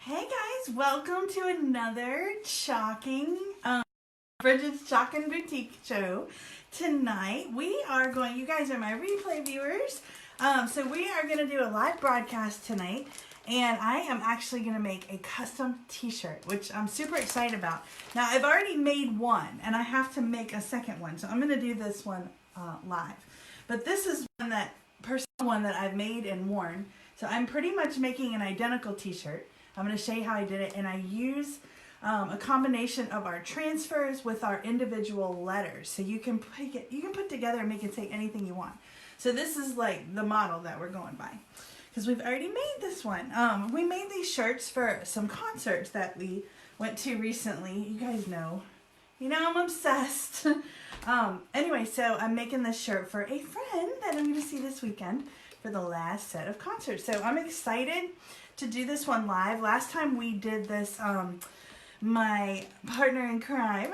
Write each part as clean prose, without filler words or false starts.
Hey guys, welcome to another Bridgette's Chalking Boutique show. Tonight we are going, you guys are my replay viewers, so we are going to do a live broadcast tonight, and I am actually going to make a custom t-shirt, which I'm super excited about. Now I've already made one, and I have to make a second one, so I'm going to do this one live. But this is personal one that I've made and worn, so I'm pretty much making an identical t-shirt. I'm going to show you how I did it, and I use a combination of our transfers with our individual letters, so you can put together and make it say anything you want. So this is like the model that we're going by, because we've already made this one. We made these shirts for some concerts that we went to recently. You guys know, I'm obsessed. Anyway, so I'm making this shirt for a friend that I'm going to see this weekend for the last set of concerts. So I'm excited to do this one live. Last time we did this, my partner in crime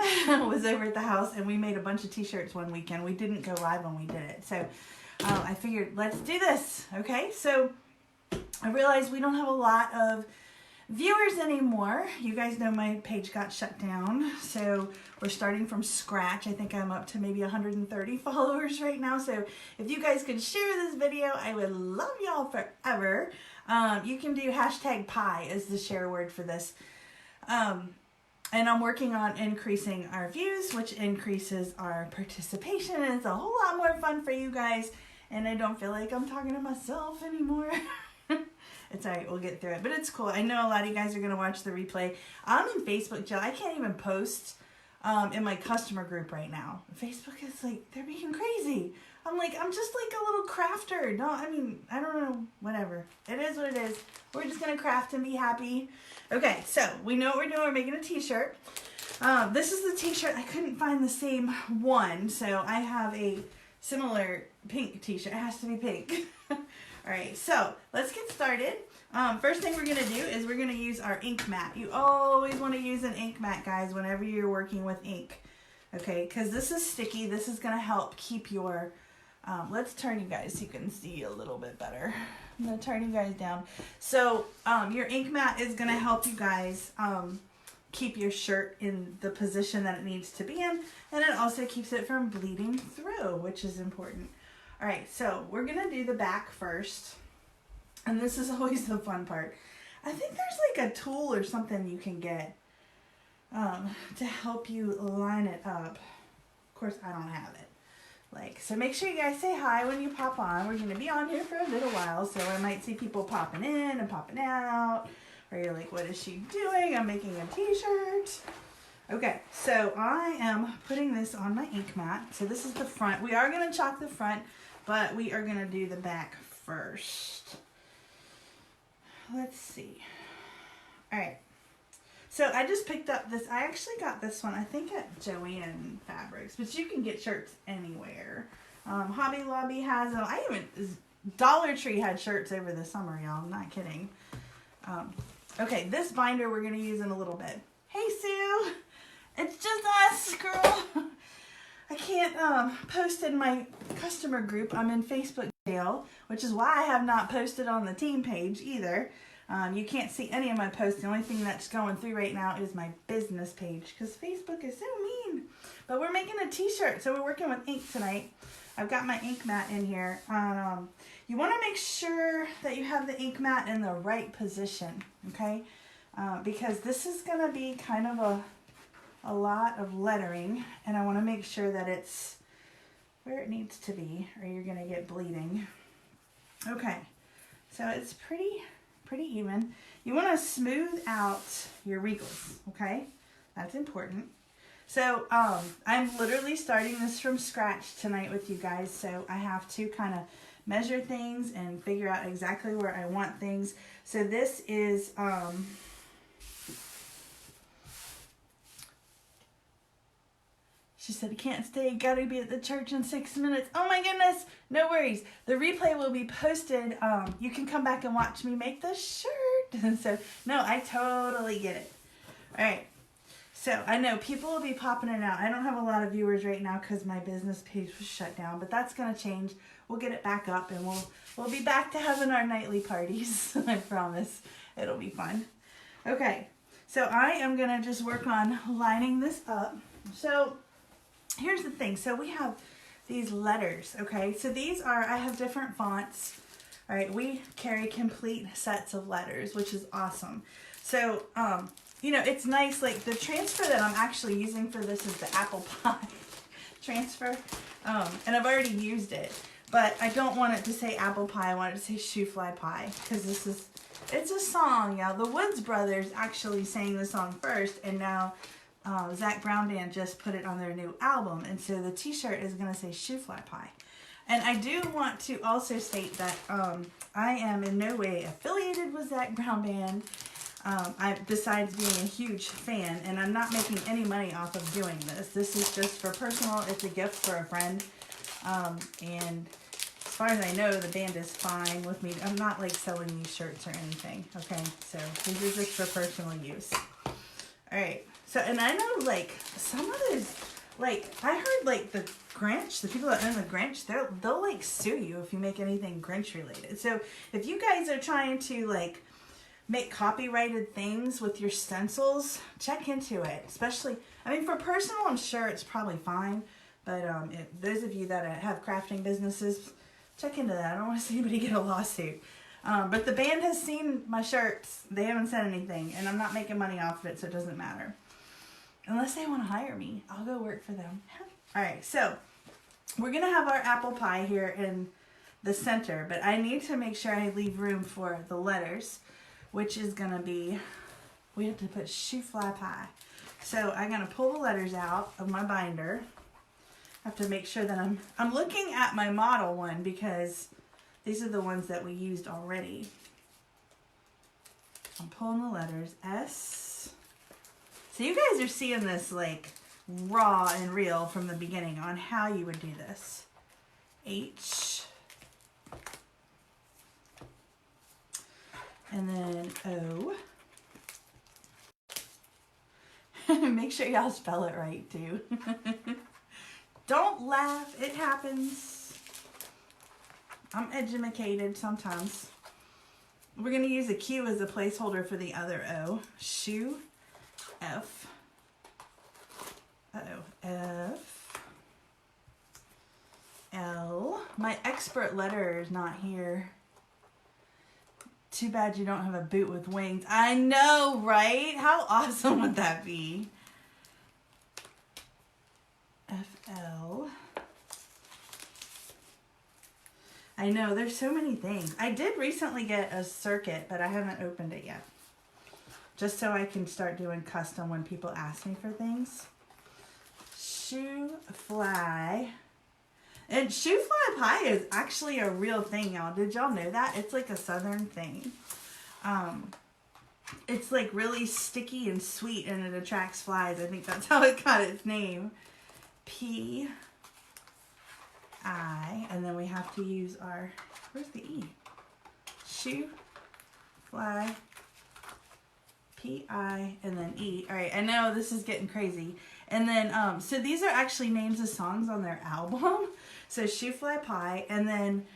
was over at the house, and we made a bunch of t-shirts one weekend. We didn't go live when we did it. So I figured, let's do this. Okay, so I realized we don't have a lot of viewers anymore. You guys know my page got shut down, so we're starting from scratch. I think I'm up to maybe 130 followers right now, so if you guys could share this video, I would love y'all forever. You can do #pie as the share word for this. And I'm working on increasing our views, which increases our participation, and it's a whole lot more fun for you guys, and I don't feel like I'm talking to myself anymore. It's alright, we'll get through it, but it's cool. I know a lot of you guys are going to watch the replay. I'm in Facebook jail. I can't even post in my customer group right now. Facebook is like, they're being crazy. I'm like, I'm just like a little crafter. No, I mean, I don't know, whatever. It is what it is. We're just going to craft and be happy. Okay, so we know what we're doing. We're making a t-shirt. This is the t-shirt. I couldn't find the same one, so I have a similar pink t-shirt. It has to be pink. Alright, so let's get started. First thing we're going to do is we're going to use our ink mat. You always want to use an ink mat, guys, whenever you're working with ink. Okay, because this is sticky. This is going to help keep your... let's turn you guys so you can see a little bit better. I'm going to turn you guys down. So your ink mat is going to help you guys keep your shirt in the position that it needs to be in. And it also keeps it from bleeding through, which is important. Alright, so we're going to do the back first. And this is always the fun part. I think there's like a tool or something you can get to help you line it up. Of course, I don't have it. So make sure you guys say hi when you pop on. We're going to be on here for a little while, so I might see people popping in and popping out. Or you're like, what is she doing? I'm making a t-shirt. Okay, so I am putting this on my ink mat. So this is the front. We are going to chalk the front, but we are going to do the back first. Let's see. Alright, so I just picked up this. I actually got this one, I think at Joann Fabrics, but you can get shirts anywhere. Hobby Lobby has them. Dollar Tree had shirts over the summer, y'all. I'm not kidding. Okay, this binder we're going to use in a little bit. Hey, Sue! It's just us, girl! I can't post in my customer group. I'm in Facebook jail, which is why I have not posted on the team page either. You can't see any of my posts. The only thing that's going through right now is my business page, because Facebook is so mean. But we're making a t-shirt, so we're working with ink tonight. I've got my ink mat in here. You want to make sure that you have the ink mat in the right position, okay? Because this is going to be kind of a lot of lettering, and I want to make sure that it's where it needs to be, or you're going to get bleeding. Okay, so it's pretty even. You want to smooth out your wrinkles, okay? That's important. So I'm literally starting this from scratch tonight with you guys, so I have to kind of measure things and figure out exactly where I want things. So this is she said, I can't stay, gotta be at the church in 6 minutes. Oh my goodness, no worries. The replay will be posted. You can come back and watch me make this shirt. So, no, I totally get it. All right, so I know people will be popping in and out. I don't have a lot of viewers right now because my business page was shut down, but that's gonna change. We'll get it back up, and we'll be back to having our nightly parties. I promise. It'll be fun. Okay, so I am gonna just work on lining this up. So here's the thing. So we have these letters, okay? So these are, I have different fonts. All right, we carry complete sets of letters, which is awesome. So, you know, it's nice, like the transfer that I'm actually using for this is the apple pie transfer. And I've already used it, but I don't want it to say apple pie. I want it to say Shoofly Pie, because this is, it's a song, y'all. The Woods Brothers actually sang the song first, and now Zach Brown Band just put it on their new album, and so the t-shirt is going to say Shoofly Pie. And I do want to also state that I am in no way affiliated with Zach Brown Band, besides being a huge fan, and I'm not making any money off of doing this. This is just for personal. It's a gift for a friend, and as far as I know, the band is fine with me. I'm not like selling these shirts or anything, okay? So these are just for personal use. All right. So, and I know, like, some of those, like, I heard, like, the Grinch, the people that own the Grinch, they'll like, sue you if you make anything Grinch related. So, if you guys are trying to, like, make copyrighted things with your stencils, check into it. Especially, I mean, for personal, I'm sure it's probably fine. But, if those of you that have crafting businesses, check into that. I don't want to see anybody get a lawsuit. But the band has seen my shirts. They haven't said anything. And I'm not making money off of it, so it doesn't matter. Unless they want to hire me, I'll go work for them. All right, so we're going to have our apple pie here in the center, but I need to make sure I leave room for the letters, which is going to be, we have to put Shoofly Pie. So I'm going to pull the letters out of my binder. I have to make sure that I'm looking at my model one, because these are the ones that we used already. I'm pulling the letters S. So you guys are seeing this like raw and real from the beginning on how you would do this. H. And then O. Make sure y'all spell it right too. Don't laugh, it happens. I'm educated sometimes. We're gonna use a Q as a placeholder for the other O. Shoe. F. F. L. My expert letter is not here. Too bad you don't have a boot with wings. I know, right? How awesome would that be? FL. I know, there's so many things. I did recently get a circuit, but I haven't opened it yet. Just so I can start doing custom when people ask me for things. Shoofly. And Shoofly Pie is actually a real thing, y'all. Did y'all know that? It's like a southern thing. It's like really sticky and sweet, and it attracts flies. I think that's how it got its name. P. I. And then we have to use our, where's the E? Shoofly. P-I, and then E. All right, I know this is getting crazy. And then, so these are actually names of songs on their album. So Shoofly Pie, and then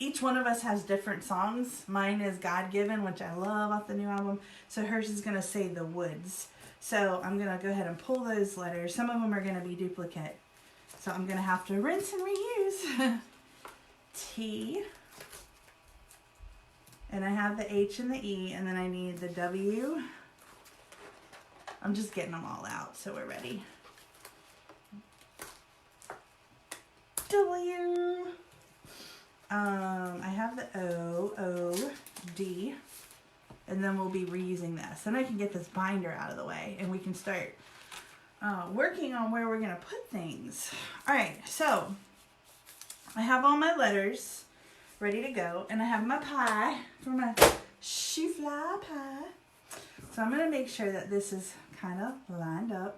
each one of us has different songs. Mine is God Given, which I love off the new album. So hers is going to say The Woods. So I'm going to go ahead and pull those letters. Some of them are going to be duplicate. So I'm going to have to rinse and reuse. T. And I have the H and the E, and then I need the W. I'm just getting them all out, so we're ready. W. I have the O, D, and then we'll be reusing this. Then I can get this binder out of the way, and we can start working on where we're going to put things. All right, so I have all my letters ready to go, and I have my pie for my Shoofly Pie. So I'm going to make sure that this is kind of lined up.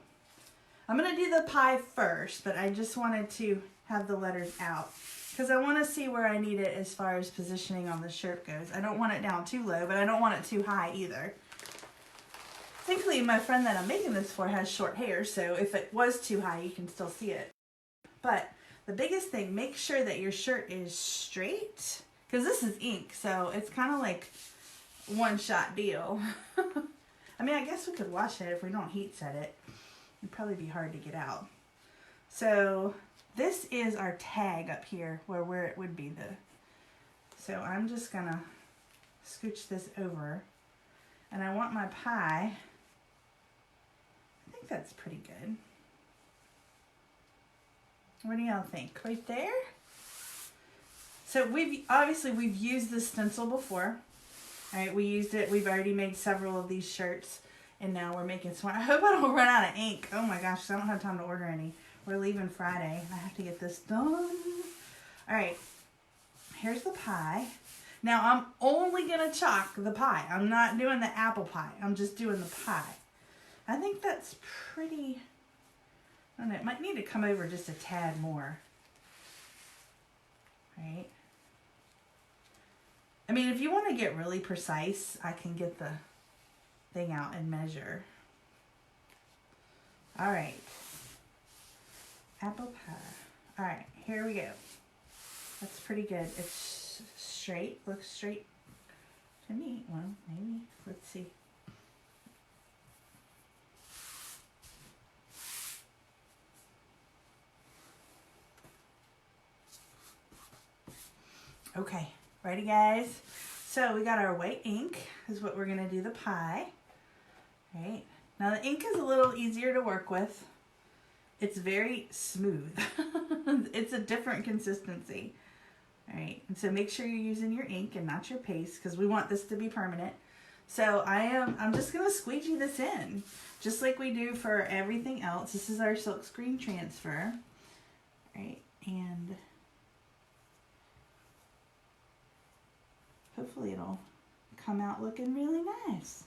I'm going to do the pie first, but I just wanted to have the letters out because I want to see where I need it as far as positioning on the shirt goes. I don't want it down too low, but I don't want it too high either. Thankfully, my friend that I'm making this for has short hair, so if it was too high, you can still see it. But the biggest thing, make sure that your shirt is straight, because this is ink, so it's kind of like one-shot deal. I mean, I guess we could wash it if we don't heat set it. It'd probably be hard to get out. So this is our tag up here where it would be the, so I'm just gonna scooch this over, and I want my pie, I think that's pretty good. What do y'all think? Right there? So we've used this stencil before. All right, we used it. We've already made several of these shirts, and now we're making some. I hope I don't run out of ink. Oh my gosh, I don't have time to order any. We're leaving Friday. I have to get this done. All right, here's the pie. Now I'm only gonna chalk the pie. I'm not doing the apple pie. I'm just doing the pie. I think that's pretty, I don't know, it might need to come over just a tad more. Right? I mean, if you want to get really precise, I can get the thing out and measure. All right. Apple pie. All right, here we go. That's pretty good. It's straight, looks straight to me. Well, maybe, let's see. Okay, ready guys? So we got our white ink, is what we're gonna do the pie. Right, now the ink is a little easier to work with. It's very smooth. It's a different consistency. All right, and so make sure you're using your ink and not your paste, because we want this to be permanent. So I'm just gonna squeegee this in, just like we do for everything else. This is our silk screen transfer. All right, and hopefully it'll come out looking really nice.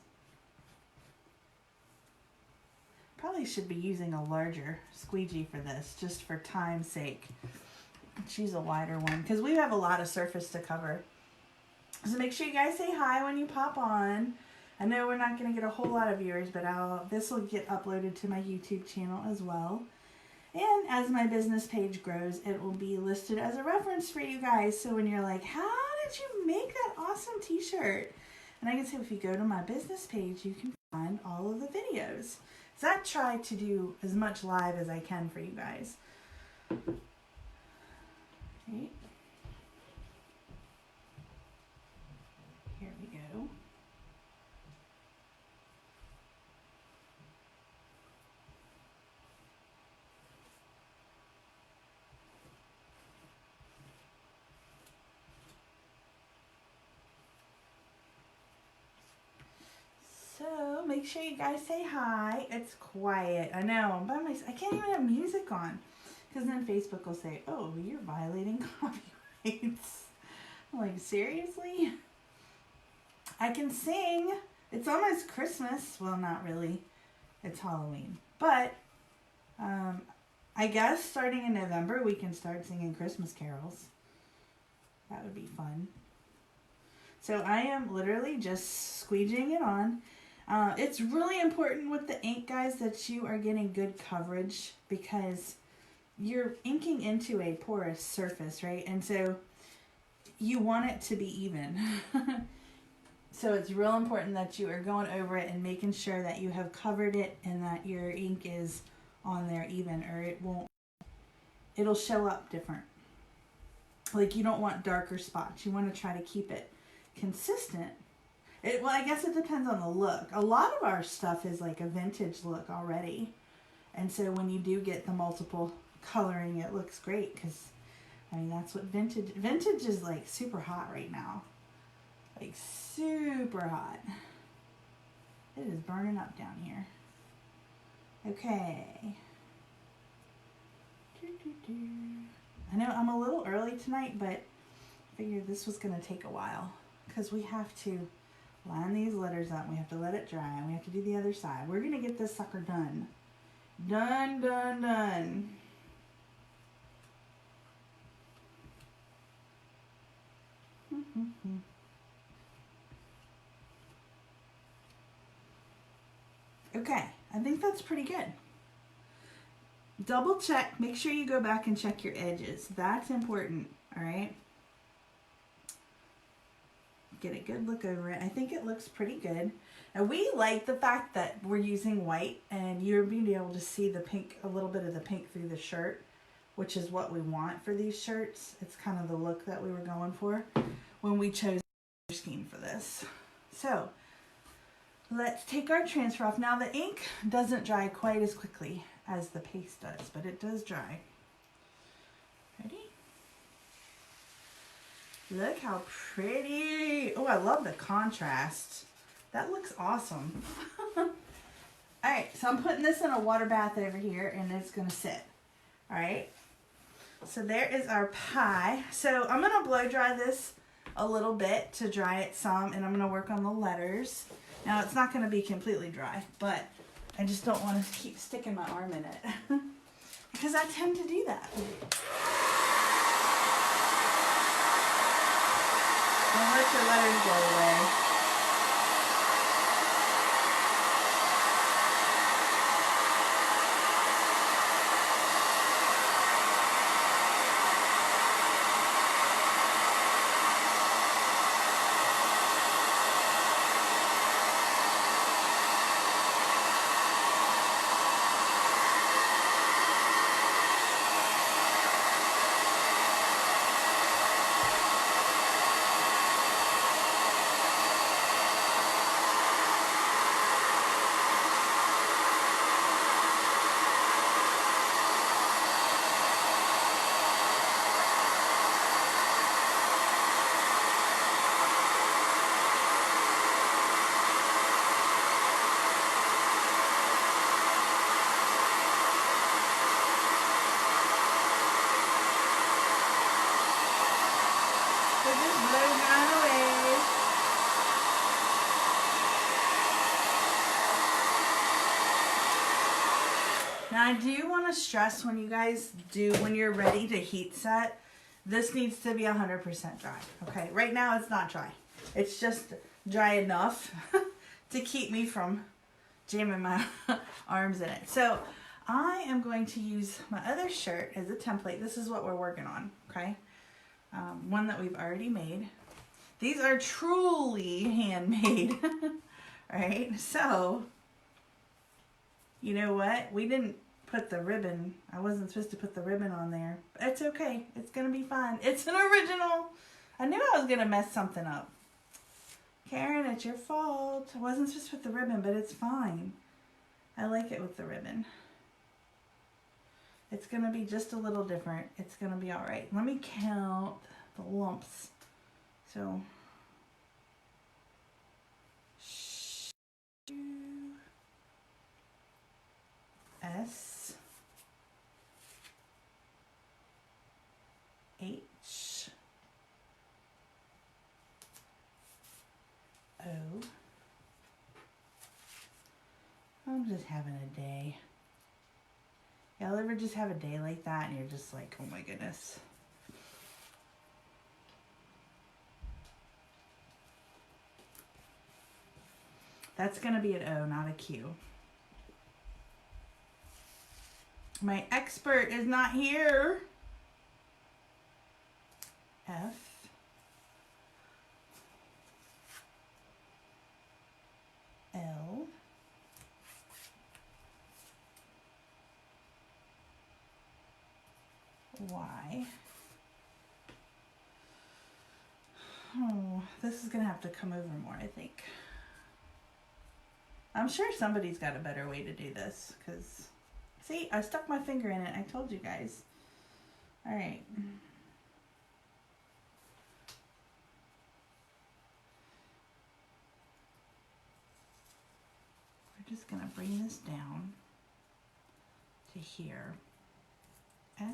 Probably should be using a larger squeegee for this, just for time's sake. Choose a wider one, because we have a lot of surface to cover. So make sure you guys say hi when you pop on. I know we're not going to get a whole lot of viewers, but this will get uploaded to my YouTube channel as well. And as my business page grows, it will be listed as a reference for you guys. So when you're like, how did you make that awesome t-shirt? And I can say, if you go to my business page, you can find all of the videos. So I try to do as much live as I can for you guys. Okay. Here we go. So make sure you guys say hi. It's quiet. I know, I'm by myself. I can't even have music on, because then Facebook will say, oh, you're violating copyrights. I'm like, seriously? I can sing. It's almost Christmas. Well, not really. It's Halloween. But I guess starting in November, we can start singing Christmas carols. That would be fun. So I am literally just squeegeeing it on. It's really important with the ink, guys, that you are getting good coverage, because you're inking into a porous surface, right? And so you want it to be even. So it's real important that you are going over it and making sure that you have covered it and that your ink is on there even, or it'll show up different. Like, you don't want darker spots. You want to try to keep it consistent. Well, I guess it depends on the look. A lot of our stuff is like a vintage look already. And so when you do get the multiple coloring, it looks great, because, I mean, that's what vintage is like, super hot right now. Like, super hot. It is burning up down here. Okay. I know I'm a little early tonight, but I figured this was going to take a while, because we have to line these letters up. We have to let it dry, and we have to do the other side. We're going to get this sucker done. Done, done, done. Okay, I think that's pretty good. Double check, make sure you go back and check your edges. That's important, all right? get a good look over it. I think it looks pretty good. And we like the fact that we're using white and you're being able to see the pink, a little bit of the pink through the shirt, which is what we want for these shirts. It's kind of the look that we were going for when we chose the scheme for this. So let's take our transfer off. Now the ink doesn't dry quite as quickly as the paste does, but it does dry. Ready? Look how pretty. Oh, I love the contrast. That looks awesome. Alright, so I'm putting this in a water bath over here and it's going to sit. Alright, so there is our pie. So I'm going to blow dry this a little bit to dry it some, and I'm going to work on the letters. Now it's not going to be completely dry, but I just don't want to keep sticking my arm in it because I tend to do that. Don't let your letters go away. Now I do want to stress when you're ready to heat set, this needs to be 100% dry. Okay, right now it's not dry. It's just dry enough to keep me from jamming my arms in it. So I am going to use my other shirt as a template. This is what we're working on, okay? One that we've already made. These are truly handmade, right? So, you know what? We didn't put the ribbon. I wasn't supposed to put the ribbon on there. But it's okay. It's going to be fine. It's an original. I knew I was going to mess something up. Karen, it's your fault. I wasn't supposed to put the ribbon, but it's fine. I like it with the ribbon. It's going to be just a little different. It's going to be all right. Let me count the lumps. So, S, H, O. I'm just having a day. Y'all ever just have a day like that and you're just like, oh my goodness. That's going to be an O, not a Q. My expert is not here. F. L. Y. Oh, this is going to have to come over more, I think. I'm sure somebody's got a better way to do this, because, see, I stuck my finger in it. I told you guys. All right. We're just going to bring this down to here. S.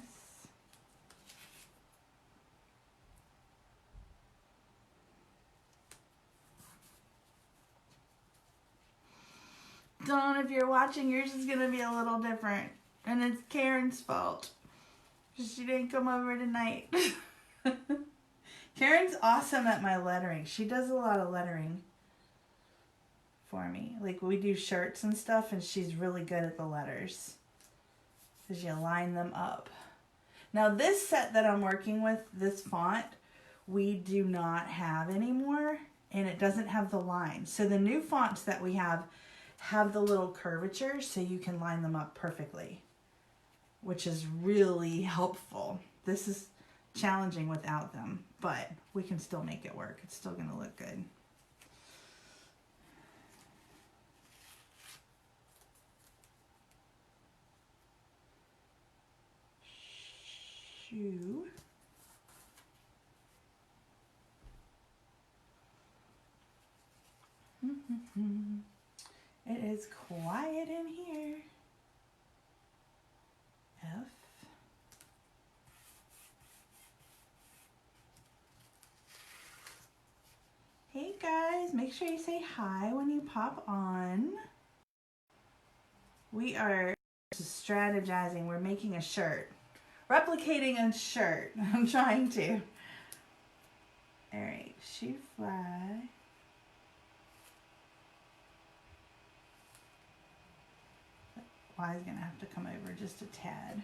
Dawn, if you're watching, yours is going to be a little different. And it's Karen's fault. She didn't come over tonight. Karen's awesome at my lettering. She does a lot of lettering for me. Like, we do shirts and stuff, and she's really good at the letters. Because you line them up. Now, this set that I'm working with, this font, we do not have anymore. and it doesn't have the lines. So the new fonts that we have the little curvature so you can line them up perfectly, which is really helpful. This is challenging without them, but we can still make it work. It's still going to look good. Shoe. It is quiet in here. F. Hey guys, make sure you say hi when you pop on. We are strategizing. We're making a shirt. Replicating a shirt. I'm trying to. Alright, Shoofly. Y is going to have to come over just a tad.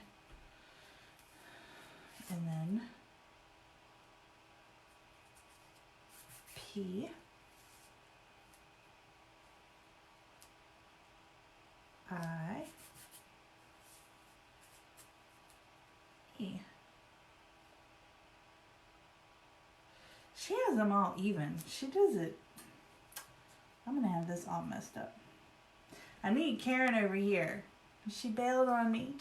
And then P. I. E. She has them all even. She does it. I'm going to have this all messed up. I need Karen over here. She bailed on me.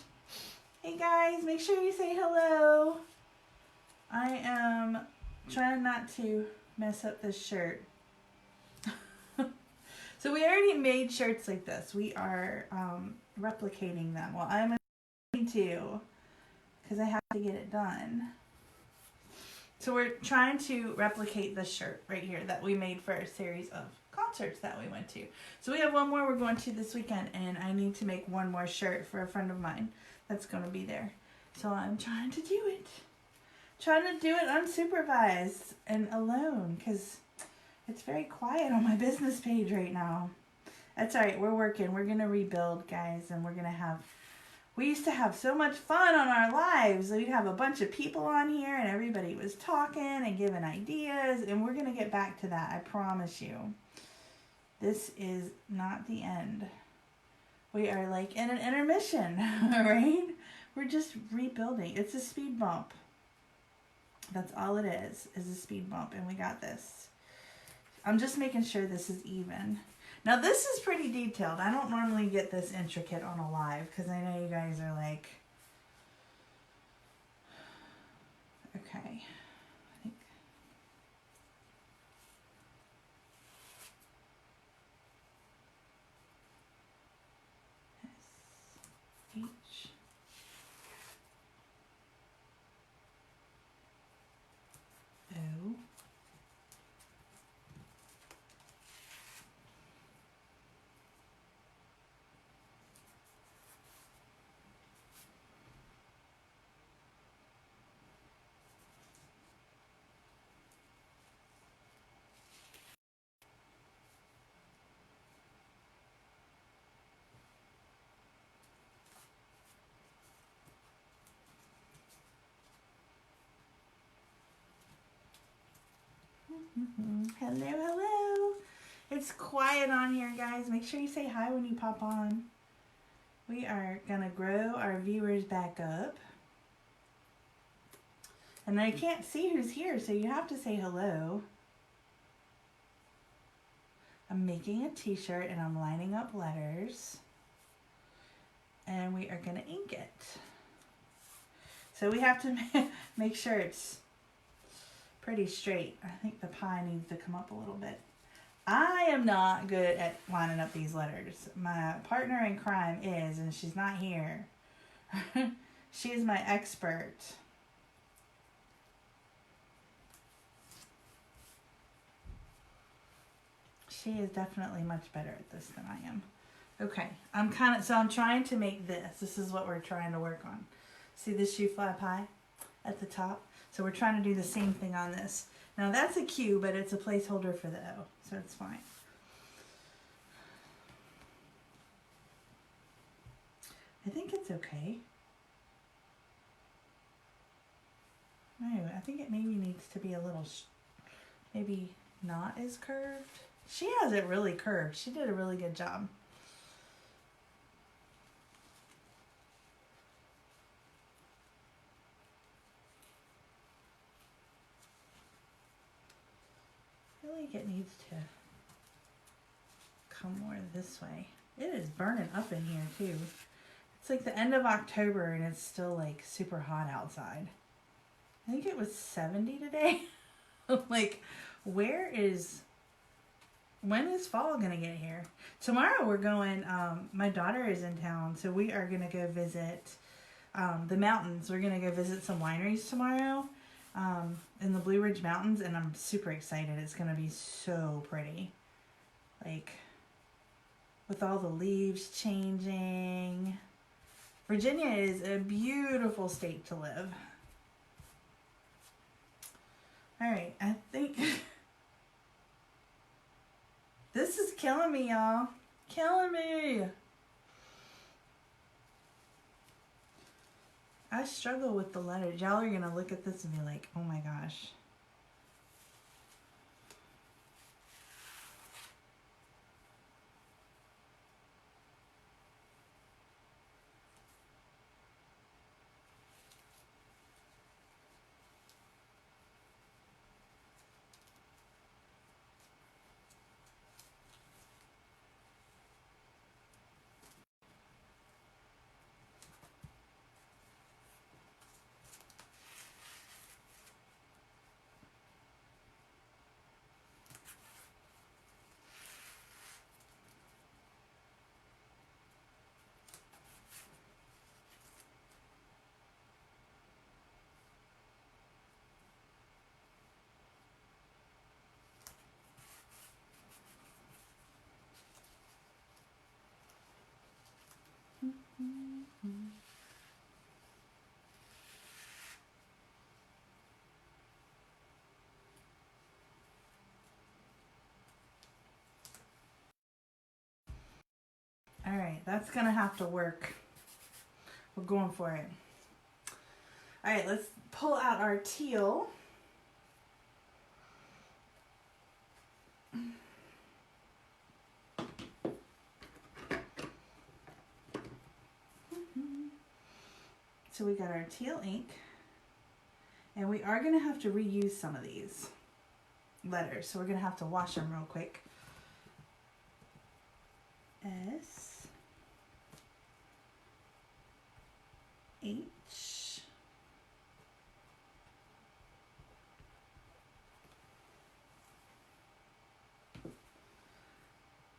Hey guys, make sure you say hello. I am trying not to mess up this shirt. So we already made shirts like this. We are replicating them. Well, I'm going to, because I have to get it done. So we're trying to replicate this shirt right here that we made for a series of concerts that we went to. So we have one more we're going to this weekend, and I need to make one more shirt for a friend of mine that's going to be there. So I'm trying to do it. Trying to do it unsupervised and alone, because it's very quiet on my business page right now. That's alright, we're working. We're going to rebuild, guys, and we're going to have... We used to have so much fun on our lives. We'd have a bunch of people on here, and everybody was talking and giving ideas, and we're going to get back to that, I promise you. This is not the end. We are like in an intermission, right? We're just rebuilding. It's a speed bump. That's all it is a speed bump, and we got this. I'm just making sure this is even. Now this is pretty detailed. I don't normally get this intricate on a live because I know you guys are like, okay, I think. S, H, O. Hello, hello. It's quiet on here, guys. Make sure you say hi when you pop on. We are going to grow our viewers back up. And I can't see who's here, so you have to say hello. I'm making a t-shirt and I'm lining up letters. And we are going to ink it. So we have to make sure it's pretty straight. I think the pie needs to come up a little bit. I am not good at lining up these letters. My partner in crime is, and she's not here. She is my expert. She is definitely much better at this than I am. Okay, I'm trying to make this. This is what we're trying to work on. See this Shoofly Pie at the top? So we're trying to do the same thing on this. Now that's a Q, but it's a placeholder for the O, so it's fine. I think it's okay. No, I think it maybe needs to be a little, maybe not as curved. She has it really curved. She did a really good job. I feel like it needs to come more this way. It is burning up in here too. It's like the end of October and it's still like super hot outside. I think it was 70 today. Like, when is fall gonna get here? Tomorrow we're going, my daughter is in town, so we are gonna go visit the mountains. We're gonna go visit some wineries tomorrow in the Blue Ridge Mountains, and I'm super excited. It's gonna be so pretty. Like, with all the leaves changing. Virginia is a beautiful state to live. All right, I think this is killing me, y'all. Killing me. I struggle with the letters. Y'all are going to look at this and be like, oh my gosh. All right, that's going to have to work. We're going for it. All right, let's pull out our teal. So we got our teal ink, and we are going to have to reuse some of these letters. So we're going to have to wash them real quick. S, H,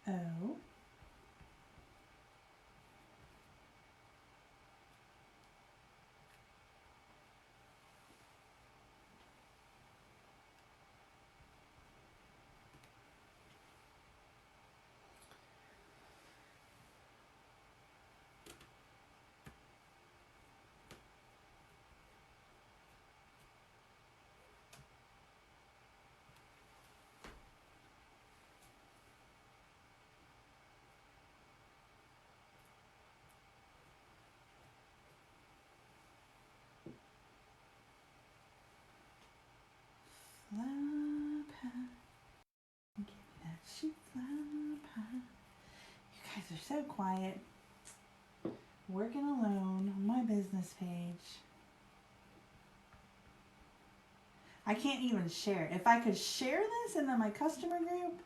O, flower pie. Give me that sheet flower pie. You guys are so quiet. Working alone on my business page. I can't even share it. If I could share this in my customer group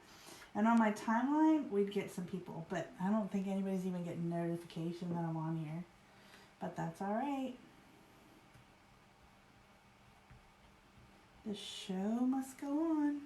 and on my timeline, we'd get some people. But I don't think anybody's even getting notification that I'm on here. But that's all right. The show must go on.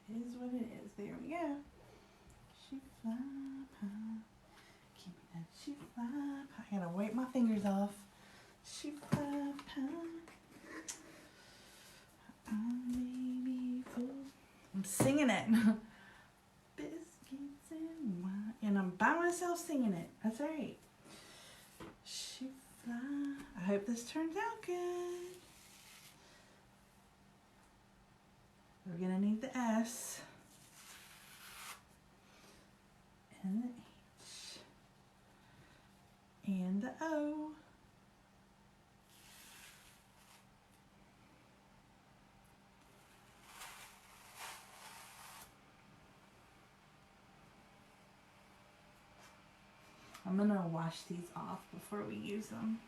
It is what it is. There we go. Sheet flower pie. Give me that sheet flower pie. I gotta wipe my fingers off. Sheet flower pie. I'm singing it. Biscuits and wine. And I'm by myself singing it. That's all right. Shoofly. I hope this turns out good. We're going to need the S and the H and the O. I'm going to wash these off before we use them.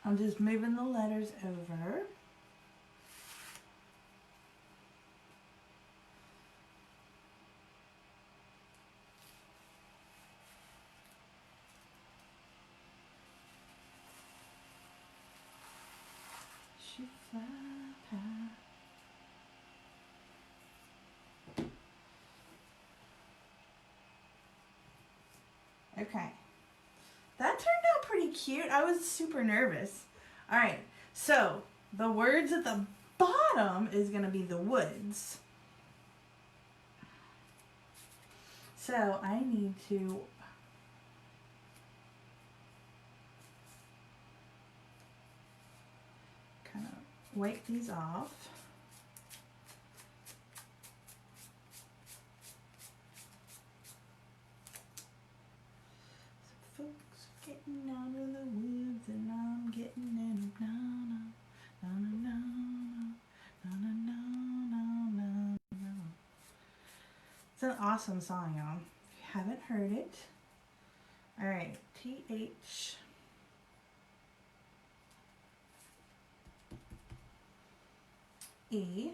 I'm just moving the letters over. Shoofly Pie. Okay, that turned out pretty cute. I was super nervous. All right, so the words at the bottom is going to be the woods. So I need to kind of wipe these off. Folks getting out of the woods and I'm getting in. No, no, no, no, no, no, no, no, no, no. It's an awesome song, y'all. If you haven't heard it. All right, T-H. E.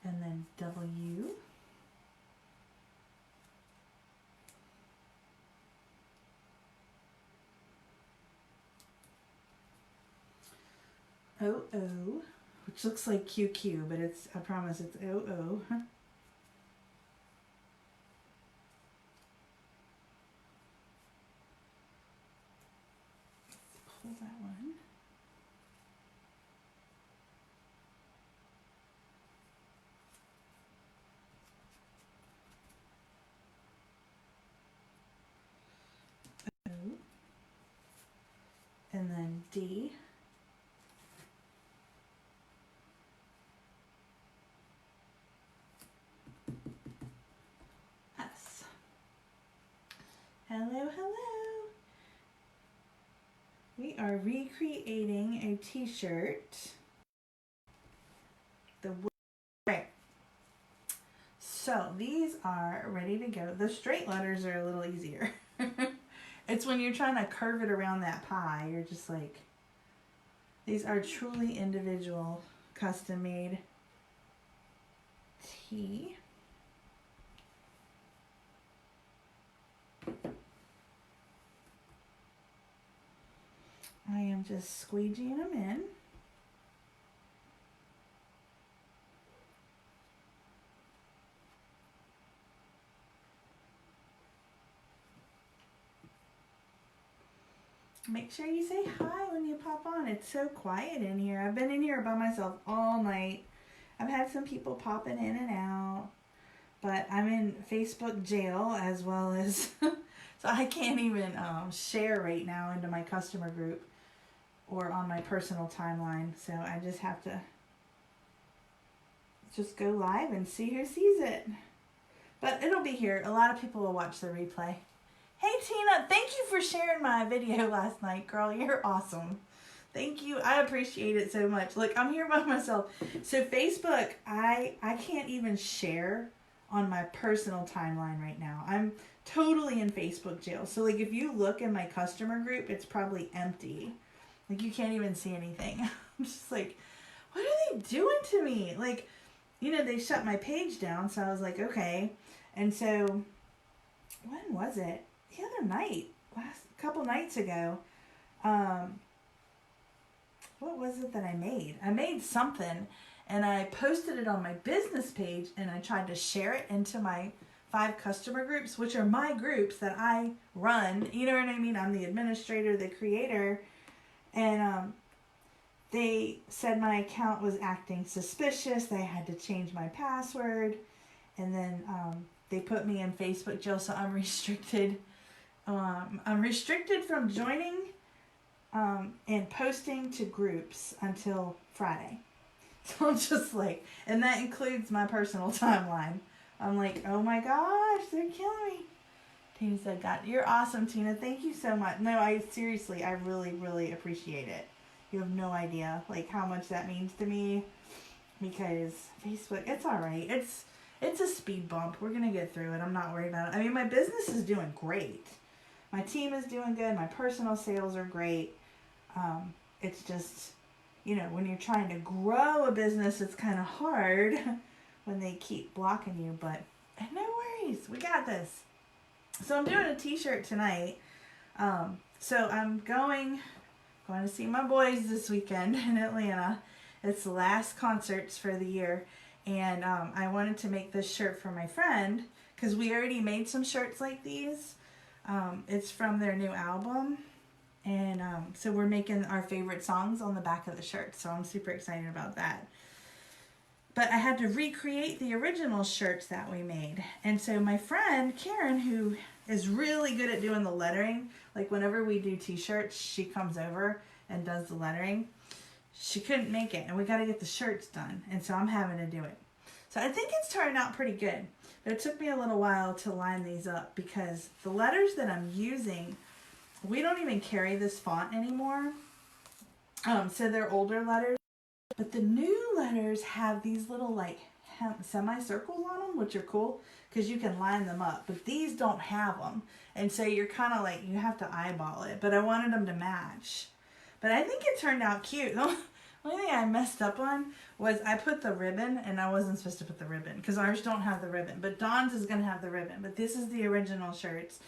And then W. O-O, which looks like QQ, but it's, I promise it's O-O. Let's pull that one. And then D. S. Hello, hello. We are recreating a t-shirt. Right. So these are ready to go. The straight letters are a little easier. It's when you're trying to curve it around that pie, you're just like, these are truly individual, custom made T. I am just squeegeeing them in. Make sure you say hi when you pop on. It's so quiet in here. I've been in here by myself all night. I've had some people popping in and out, but I'm in Facebook jail as well as, so I can't even share right now into my customer group or on my personal timeline. So I just have to just go live and see who sees it. But it'll be here. A lot of people will watch the replay. Hey Tina, thank you for sharing my video last night, girl. You're awesome. Thank you. I appreciate it so much. Look, I'm here by myself. So Facebook, I can't even share on my personal timeline right now. I'm totally in Facebook jail. So like if you look in my customer group, it's probably empty. Like you can't even see anything. I'm just like, what are they doing to me? Like, you know, they shut my page down. So I was like, okay. And so when was it? The other night, couple nights ago, what was it that I made? I made something and I posted it on my business page and I tried to share it into my 5 customer groups, which are my groups that I run. You know what I mean? I'm the administrator, the creator. And they said my account was acting suspicious. They had to change my password. And then they put me in Facebook jail, so I'm restricted. I'm restricted from joining and posting to groups until Friday. So I'm just like, and that includes my personal timeline. I'm like, oh my gosh, they're killing me. Tina said, God, you're awesome, Tina. Thank you so much. No, I seriously, I really, really appreciate it. You have no idea, like, how much that means to me. Because Facebook, it's all right. It's a speed bump. We're going to get through it. I'm not worried about it. I mean, my business is doing great. My team is doing good. My personal sales are great. It's just, you know, when you're trying to grow a business, it's kind of hard when they keep blocking you. But no worries. We got this. So I'm doing a t-shirt tonight. So I'm going to see my boys this weekend in Atlanta. It's the last concerts for the year. And I wanted to make this shirt for my friend because we already made some shirts like these. It's from their new album. And so we're making our favorite songs on the back of the shirt. So I'm super excited about that. But I had to recreate the original shirts that we made. And so my friend, Karen, who is really good at doing the lettering, like whenever we do t-shirts, she comes over and does the lettering. She couldn't make it, and we got to get the shirts done. And so I'm having to do it. So I think it's turning out pretty good. But it took me a little while to line these up because the letters that I'm using, we don't even carry this font anymore. So they're older letters. But the new letters have these little like semicircles on them, which are cool because you can line them up. But these don't have them. And so you're kind of like, you have to eyeball it. But I wanted them to match. But I think it turned out cute. The only thing I messed up on was I put the ribbon, and I wasn't supposed to put the ribbon because ours don't have the ribbon. But Dawn's is going to have the ribbon. But this is the original shirts.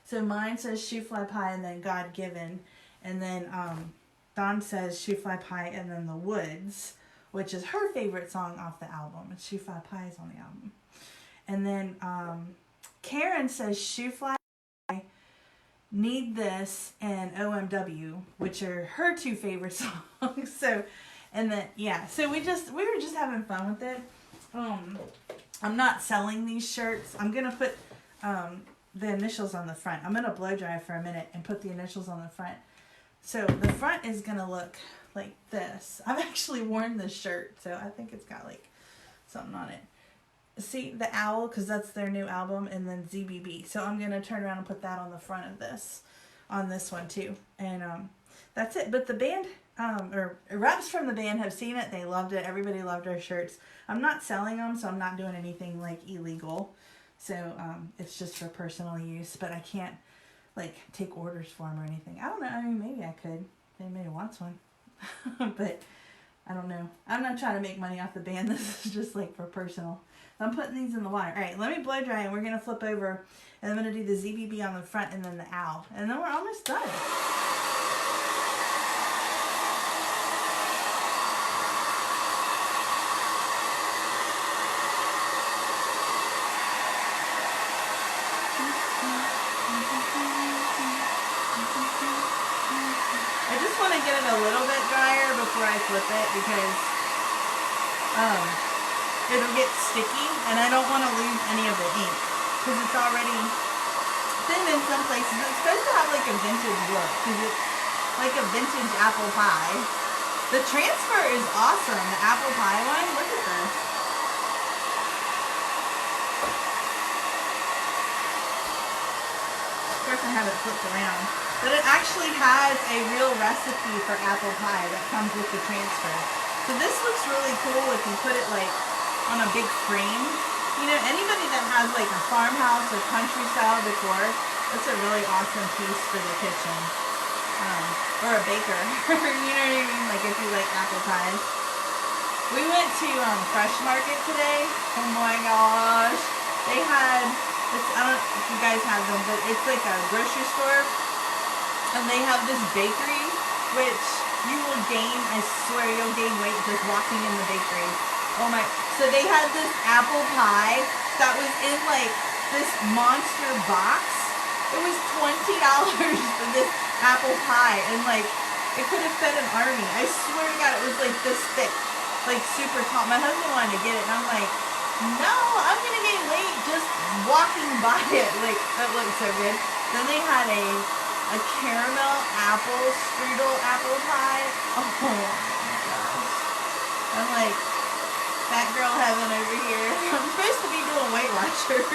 So mine says Shoofly Pie and then God Given. And then Dawn says Shoofly Pie and then The Woods, which is her favorite song off the album. And Shoofly Pie is on the album. And then Karen says Shoofly Pie, Need This, and OMW, which are her 2 favorite songs. So, and then, yeah. So we were just having fun with it. I'm not selling these shirts. I'm going to put the initials on the front. I'm going to blow dry for a minute and put the initials on the front. So the front is going to look like this. I've actually worn this shirt, so I think it's got like something on it. See the owl, because that's their new album, and then ZBB. So I'm going to turn around and put that on the front of this, on this one too. And that's it. But the band, or reps from the band have seen it. They loved it. Everybody loved our shirts. I'm not selling them, so I'm not doing anything like illegal. So it's just for personal use, but I can't like take orders for them or anything. I don't know. I mean, maybe I could. If anybody wants one. But I don't know. I'm not trying to make money off the band. This is just like for personal. I'm putting these in the water. All right, let me blow dry and we're going to flip over and I'm going to do the ZBB on the front and then the owl. And then we're almost done. I just want to get it a little bit drier before I flip it because it'll get sticky and I don't want to lose any of the ink because it's already thin in some places. It's supposed to have like a vintage look because it's like a vintage apple pie. The transfer is awesome. The apple pie one, look at this. Of course I have it flipped around. But it actually has a real recipe for apple pie that comes with the transfer. So this looks really cool if you put it like on a big frame. You know, anybody that has like a farmhouse or country style decor, that's a really awesome piece for the kitchen. Or a baker. You know what I mean? Like if you like apple pies. We went to Fresh Market today. Oh my gosh. They had, I don't know if you guys have them, but it's like a grocery store. And they have this bakery, which you will gain, I swear you'll gain weight just walking in the bakery. Oh my, so they had this apple pie that was in like this monster box. It was $20 for this apple pie, and like it could have fed an army. I swear to God, it was like this thick, like super tall. My husband wanted to get it, and I'm like, no, I'm gonna get late just walking by it. Like that looks so good. Then they had a caramel apple strudel apple pie. Oh my gosh! I'm like fat girl heaven over here. I'm supposed to be doing Weight Watchers,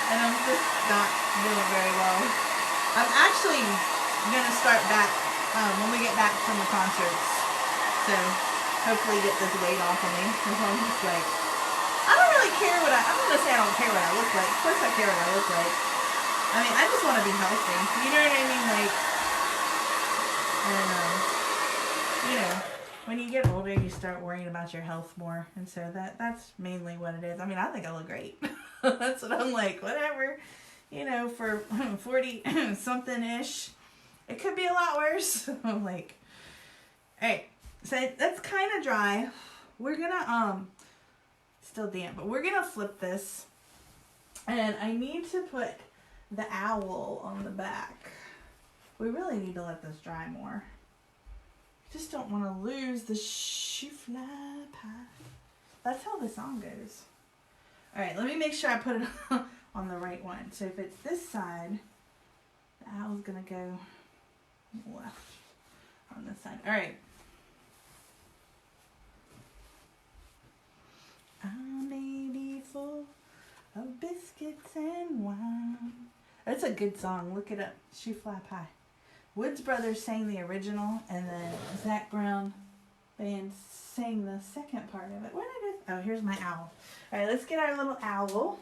and I'm just not doing very well. I'm actually gonna start back when we get back from the concerts. So hopefully get this weight off of me. Because I'm just like, I don't really care what I'm gonna say I don't care what I look like. Of course I care what I look like. I mean, I just want to be healthy. You know what I mean? Like, and you know, when you get older, you start worrying about your health more, and so that's mainly what it is. I mean, I think I look great. That's what I'm like. Whatever, you know, for 40 something ish, it could be a lot worse. I'm like, all right, so that's kind of dry. We're gonna still damp, but we're gonna flip this, and I need to put the owl on the back. We really need to let this dry more. Just don't want to lose the Shoofly Pie. That's how the song goes. All right, let me make sure I put it on the right one. So if it's this side, the owl's gonna go left on this side. All right. A baby full of biscuits and wine. That's a good song. Look it up. Shoofly Pie. Woods Brothers sang the original, and then Zach Brown band sang the second part of it. What did I do? Oh, here's my owl. All right, let's get our little owl,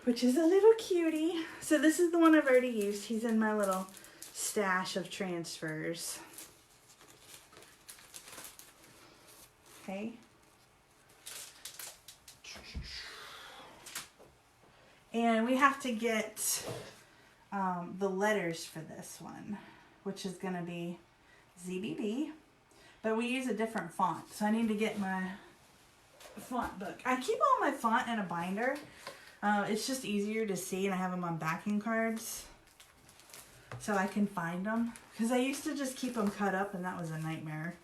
which is a little cutie. So this is the one I've already used. He's in my little stash of transfers. Okay. And we have to get the letters for this one, which is going to be ZBB, but we use a different font, so I need to get my font book. I keep all my font in a binder. It's just easier to see, and I have them on backing cards so I can find them, because I used to just keep them cut up, and that was a nightmare.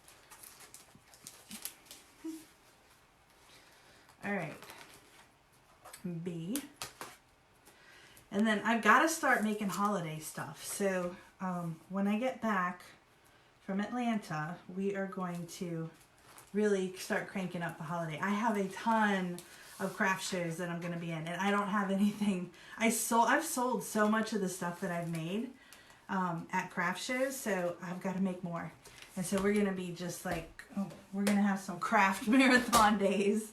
All right, B. And then I've got to start making holiday stuff. So when I get back from Atlanta, we are going to really start cranking up the holiday. I have a ton of craft shows that I'm going to be in, and I don't have anything. I've sold so much of the stuff that I've made at craft shows, so I've got to make more. And so we're going to be just like, we're going to have some craft marathon days.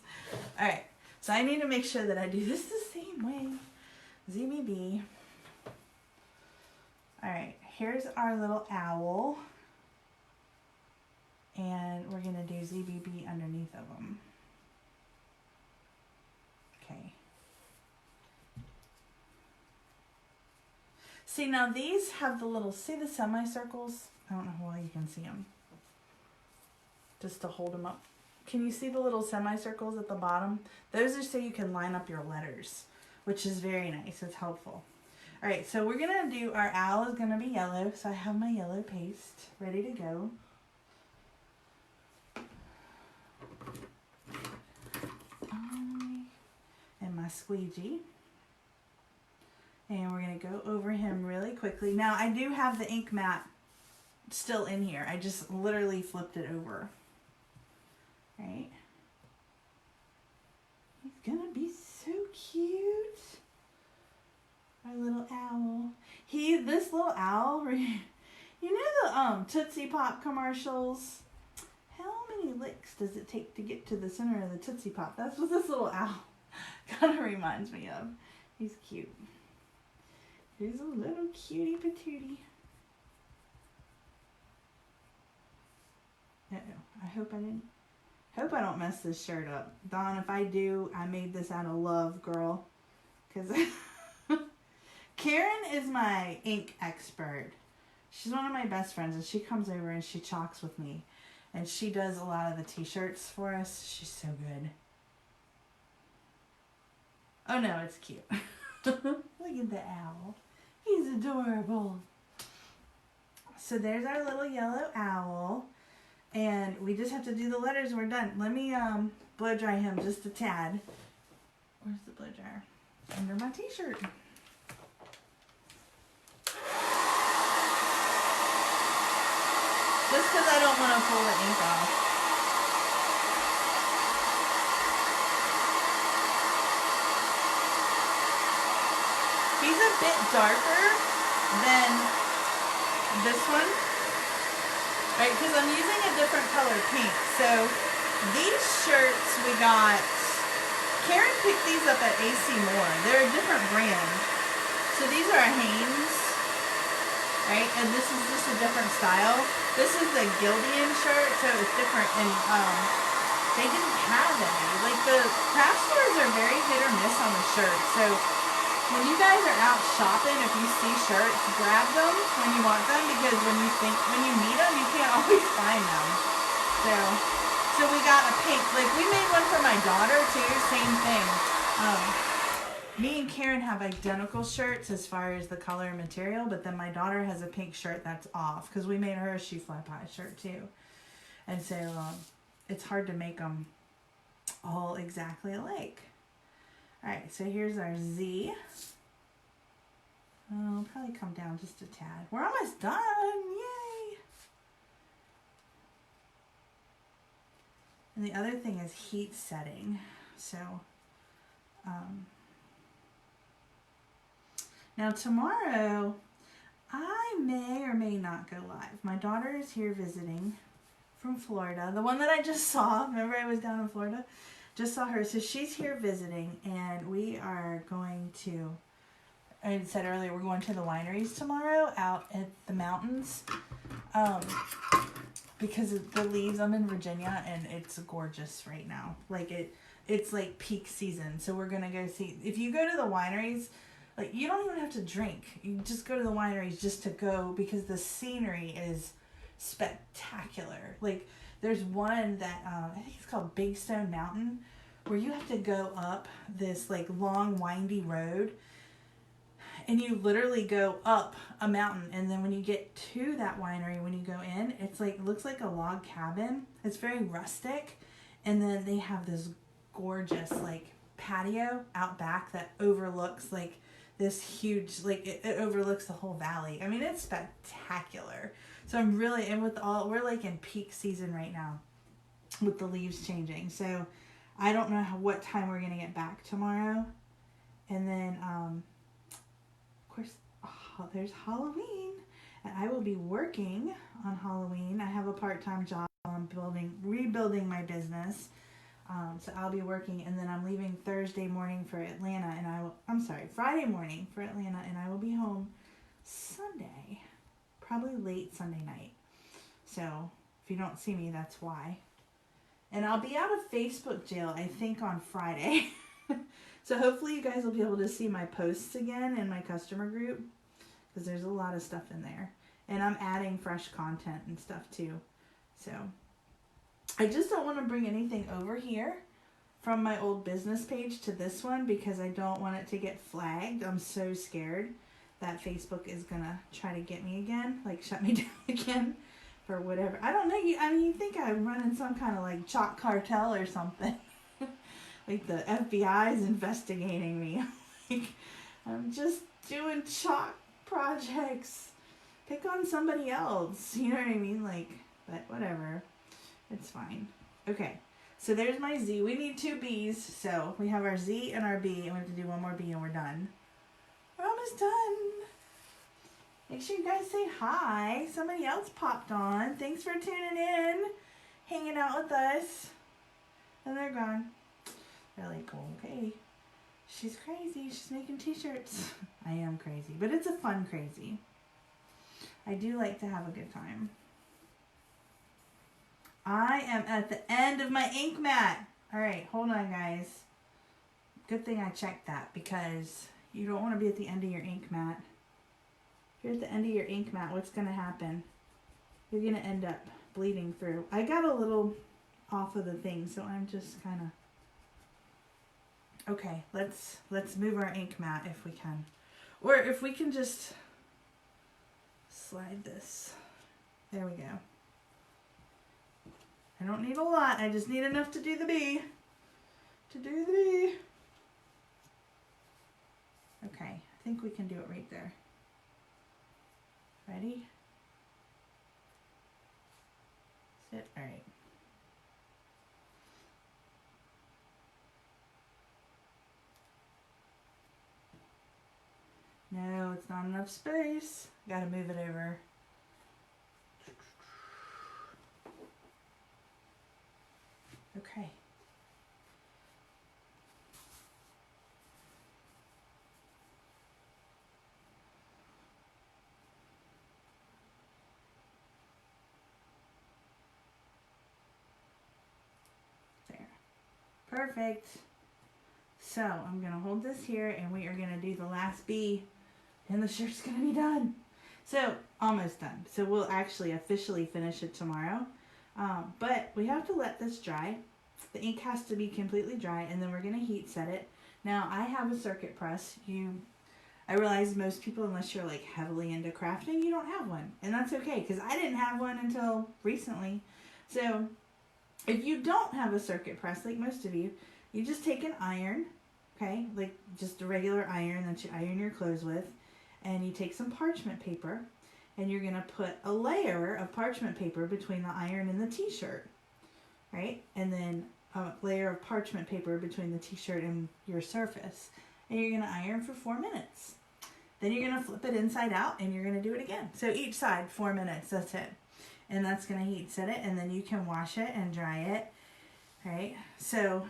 All right, so I need to make sure that I do this the same way. ZBB. All right, here's our little owl, and we're gonna do ZBB underneath of them. Okay. See, now these have the little, see the semicircles? I don't know how well you can see them. Just to hold them up. Can you see the little semicircles at the bottom? Those are so you can line up your letters, which is very nice. It's helpful. All right, so we're going to do, our owl is going to be yellow, so I have my yellow paste ready to go. And my squeegee. And we're going to go over him really quickly. Now, I do have the ink mat still in here. I just literally flipped it over. All right. He's going to be so cute. Our little owl. This little owl, you know the Tootsie Pop commercials? How many licks does it take to get to the center of the Tootsie Pop? That's what this little owl kind of reminds me of. He's cute. Here's a little cutie patootie. Uh-oh. I hope I don't mess this shirt up. Dawn, if I do, I made this out of love, girl. Because Karen is my ink expert. She's one of my best friends, and she comes over and she chalks with me. And she does a lot of the t-shirts for us. She's so good. Oh no, it's cute. Look at the owl. He's adorable. So there's our little yellow owl. And we just have to do the letters and we're done. Let me blow dry him just a tad. Where's the blow dryer? Under my t-shirt. Just because I don't want to pull the ink off. He's a bit darker than this one, right? Because I'm using a different color pink. So these shirts we got, Karen picked these up at AC Moore. They're a different brand. So these are a Hanes, right? And this is just a different style. This is the Gildian shirt, so it's different. And they didn't have any. Like the craft stores are very hit or miss on the shirt. So when you guys are out shopping, if you see shirts, grab them when you want them, because when you need them, you can't always find them. So we got a pink. Like we made one for my daughter too. Same thing. Me and Karen have identical shirts as far as the color and material, but then my daughter has a pink shirt that's off because we made her a Shoofly Pie shirt too. And so it's hard to make them all exactly alike. All right, so here's our Z. I'll probably come down just a tad. We're almost done. Yay! And the other thing is heat setting. So, now tomorrow, I may or may not go live. My daughter is here visiting from Florida. The one that I just saw. Remember I was down in Florida? Just saw her. So she's here visiting, and we are going to, I said earlier, we're going to the wineries tomorrow out at the mountains. Because of the leaves, I'm in Virginia, and it's gorgeous right now. Like it's like peak season. So we're going to go see, if you go to the wineries, like you don't even have to drink. You just go to the wineries just to go, because the scenery is spectacular. Like there's one that, I think it's called Big Stone Mountain, where you have to go up this like long windy road, and you literally go up a mountain, and then when you get to that winery, when you go in, it's like, it looks like a log cabin. It's very rustic, and then they have this gorgeous like patio out back that overlooks like this huge, like it overlooks the whole valley. I mean, it's spectacular. So I'm really, and with all, we're like in peak season right now with the leaves changing. So I don't know what time we're going to get back tomorrow. And then, of course, there's Halloween. And I will be working on Halloween. I have a part-time job. I'm rebuilding my business. So I'll be working, and then I'm leaving Thursday morning for Atlanta, and Friday morning for Atlanta, and I will be home Sunday, probably late Sunday night. So if you don't see me, that's why. And I'll be out of Facebook jail, I think, on Friday. So hopefully you guys will be able to see my posts again in my customer group, because there's a lot of stuff in there. And I'm adding fresh content and stuff too. So I just don't want to bring anything over here from my old business page to this one, because I don't want it to get flagged. I'm so scared that Facebook is going to try to get me again, like shut me down again for whatever. I don't know. You think I'm running some kind of like chalk cartel or something. Like the FBI is investigating me. Like, I'm just doing chalk projects. Pick on somebody else. You know what I mean? Like, but whatever. It's fine. Okay, so there's my Z. We need 2 B's, so we have our Z and our B, and we have to do one more B, and we're done. We're almost done. Make sure you guys say hi. Somebody else popped on. Thanks for tuning in, hanging out with us. And they're gone. They're like, okay, she's crazy. She's making t-shirts. I am crazy, but it's a fun crazy. I do like to have a good time. I am at the end of my ink mat. All right, hold on, guys. Good thing I checked that, because you don't want to be at the end of your ink mat. If you're at the end of your ink mat, what's going to happen? You're going to end up bleeding through. I got a little off of the thing, so I'm just kind of... Okay, let's move our ink mat if we can. Or if we can just slide this. There we go. I don't need a lot. I just need enough to do the bee. Okay, I think we can do it right there. Ready? Sit. All right. No, it's not enough space. Gotta move it over. Okay. There. Perfect. So I'm going to hold this here and we are going to do the last bee and the shirt's going to be done. So almost done. So we'll actually officially finish it tomorrow. But we have to let this dry. The ink has to be completely dry and then we're going to heat set it. Now I have a circuit press. I realize most people, unless you're like heavily into crafting, you don't have one. And that's okay because I didn't have one until recently. So if you don't have a circuit press, like most of you, you just take an iron, okay, like just a regular iron that you iron your clothes with, and you take some parchment paper, and you're going to put a layer of parchment paper between the iron and the t-shirt, right? And then a layer of parchment paper between the t-shirt and your surface. And you're going to iron for 4 minutes. Then you're going to flip it inside out, and you're going to do it again. So each side, 4 minutes, that's it. And that's going to heat set it, and then you can wash it and dry it, right? So,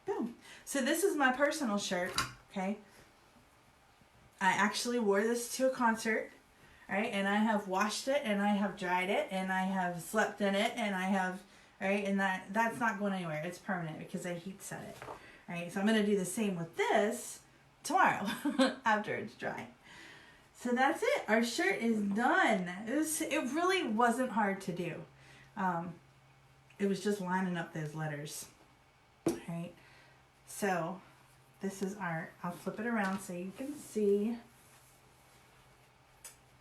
boom. So this is my personal shirt, okay? I actually wore this to a concert, right? And I have washed it, and I have dried it, and I have slept in it, and I have, right? And that's not going anywhere. It's permanent because I heat set it, right? So I'm going to do the same with this tomorrow after it's dry. So that's it. Our shirt is done. It really wasn't hard to do. It was just lining up those letters, right? So this is I'll flip it around so you can see.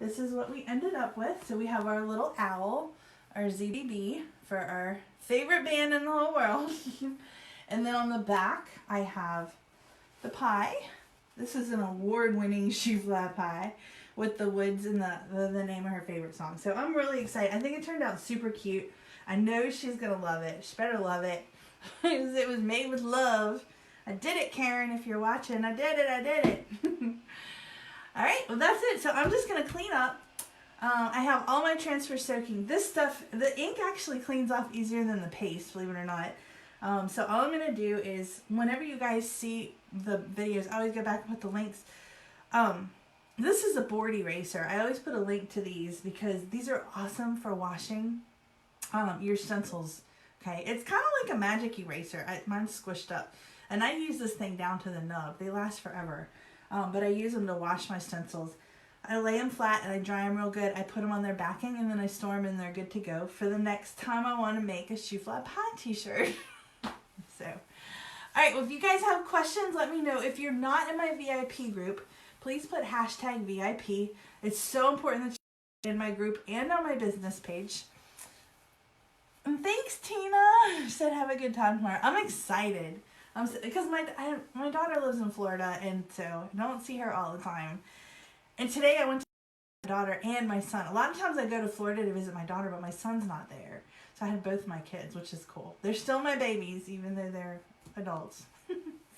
This is what we ended up with. So we have our little owl, our ZBB for our favorite band in the whole world. And then on the back, I have the pie. This is an award-winning Shoofly Pie with the woods and the name of her favorite song. So I'm really excited. I think it turned out super cute. I know she's going to love it. She better love it. It was made with love. I did it, Karen, if you're watching. I did it. All right, well, that's it. So I'm just going to clean up. I have all my transfer soaking. This stuff, the ink actually cleans off easier than the paste, believe it or not. So all I'm going to do is, whenever you guys see the videos, I always go back and put the links. This is a board eraser. I always put a link to these because these are awesome for washing your stencils. Okay, it's kind of like a magic eraser. Mine's squished up. And I use this thing down to the nub. They last forever. But I use them to wash my stencils. I lay them flat and I dry them real good. I put them on their backing and then I store them and they're good to go for the next time I want to make a Shoofly Pie t-shirt. So, all right, well, if you guys have questions, let me know. If you're not in my VIP group, please put hashtag VIP. It's so important that you're in my group and on my business page. And thanks, Tina. She said have a good time tomorrow. I'm excited. Because my daughter lives in Florida, and so I don't see her all the time. And today I went to my daughter and my son. A lot of times I go to Florida to visit my daughter, but my son's not there. So I had both my kids, which is cool. They're still my babies, even though they're adults.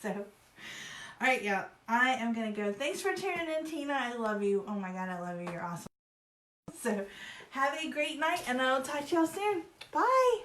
So, all right, yeah, I am going to go. Thanks for tuning in, Tina. I love you. Oh, my God, I love you. You're awesome. So have a great night, and I'll talk to y'all soon. Bye.